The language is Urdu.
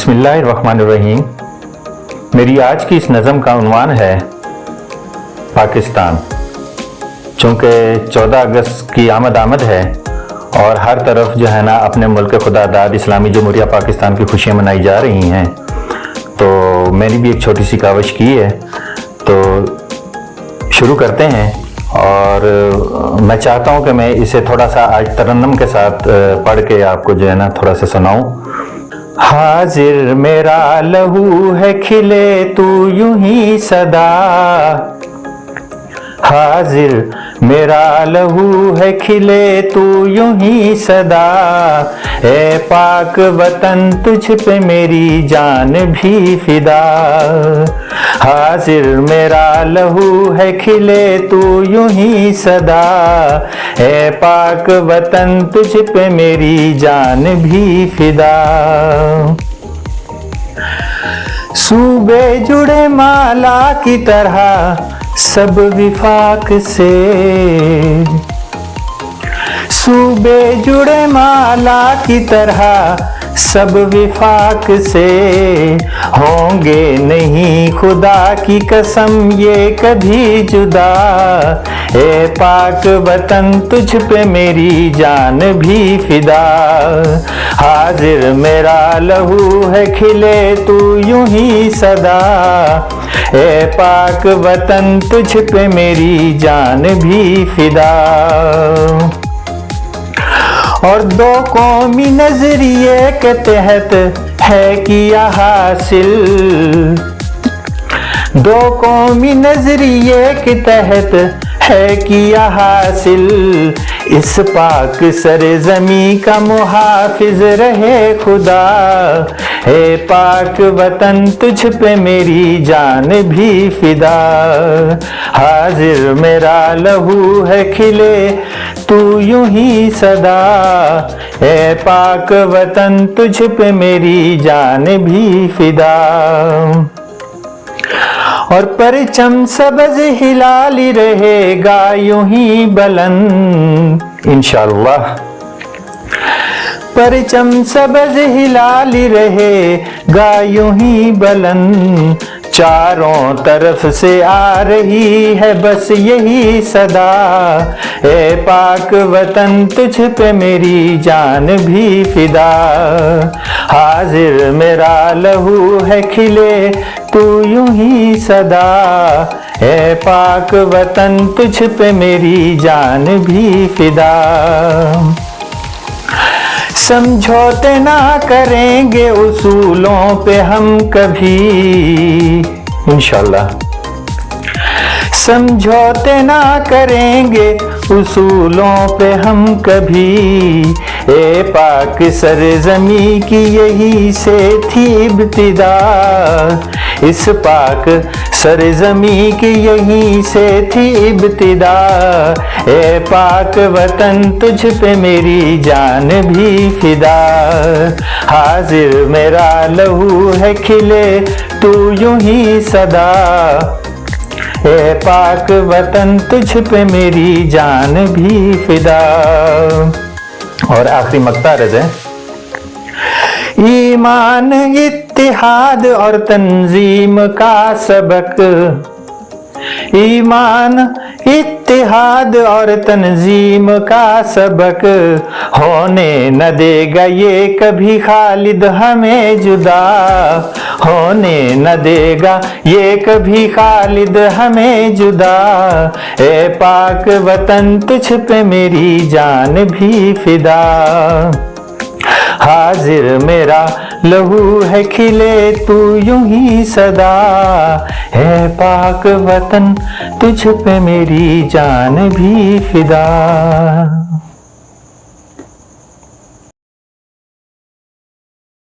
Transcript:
بسم اللہ الرحمن الرحیم۔ میری آج کی اس نظم کا عنوان ہے پاکستان۔ چونکہ 14 اگست کی آمد ہے اور ہر طرف جو ہے نا اپنے ملک خدا داد اسلامی جمہوریہ پاکستان کی خوشیاں منائی جا رہی ہیں، تو میں نے بھی ایک چھوٹی سی کاوش کی ہے، تو شروع کرتے ہیں۔ اور میں چاہتا ہوں کہ میں اسے تھوڑا سا آج ترنم کے ساتھ پڑھ کے آپ کو جو ہے نا تھوڑا سا سناؤں۔ حاضر میرا لہو ہے کھلے تو یوں ہی صدا، حاضر میرا لہو ہے کھلے تو یوں ہی صدا، اے پاک وطن تجھ پہ میری جان بھی فدا، حاضر میرا لہو ہے کھلے تو یوں ہی صدا، اے پاک وطن تجھ پہ میری جان بھی فدا۔ صوبے جڑے مالا کی طرح سب وفاق سے، صوبے جڑے مالا کی طرح سب وفاق سے، ہوں گے نہیں خدا کی قسم یہ کبھی جدا، اے پاک وطن تجھ پہ میری جان بھی فدا، حاضر میرا لہو ہے کھلے تو یوں ہی صدا، اے پاک وطن تجھ پہ میری جان بھی فدا۔ اور دو قومی نظریے کے تحت ہے کیا حاصل، دو قومی نظریے کے تحت ہے کیا حاصل، اس پاک سرزمین کا محافظ رہے خدا، اے پاک وطن تجھ پہ میری جان بھی فدا، حاضر میرا لہو ہے کھلے تو یوں ہی صدا، اے پاک وطن تجھ پہ میری جان بھی فدا۔ اور پرچم سبز ہلالی رہے گا یوں ہی بلند انشاءاللہ، پرچم سبز ہلالی رہے گا یوں ہی بلند، چاروں طرف سے آ رہی ہے بس یہی صدا، اے پاک وطن تجھ پہ میری جان بھی فدا، حاضر میرا لہو ہے کھلے تو یوں ہی صدا، اے پاک وطن تجھ پہ میری جان بھی فدا۔ سمجھوتے نہ کریں گے اصولوں پہ ہم کبھی انشاءاللہ، سمجھوتے نہ کریں گے اصولوں پہ ہم کبھی، اے پاک سرزمین کی یہی سے تھی ابتدا، اس پاک سرزمین کی یہی سے تھی ابتدا، اے پاک وطن تجھ پہ میری جان بھی فدا، حاضر میرا لہو ہے کھلے تو یوں ہی صدا، اے پاک وطن تجھ پہ میری جان بھی فدا۔ اور آخری مقطع عرض ہے، ایمان اتحاد اور تنظیم کا سبق، ایمان اتحاد اور تنظیم کا سبق، ہونے نہ دے گا یہ کبھی خالد ہمیں جدا، ہونے نہ دے گا یہ کبھی خالد ہمیں جدا، اے پاک وطن تجھ پہ میری جان بھی فدا، حاضر میرا لہو ہے کھلے تو یوں ہی صدا، اے پاک وطن تجھ پہ میری جان بھی فدا۔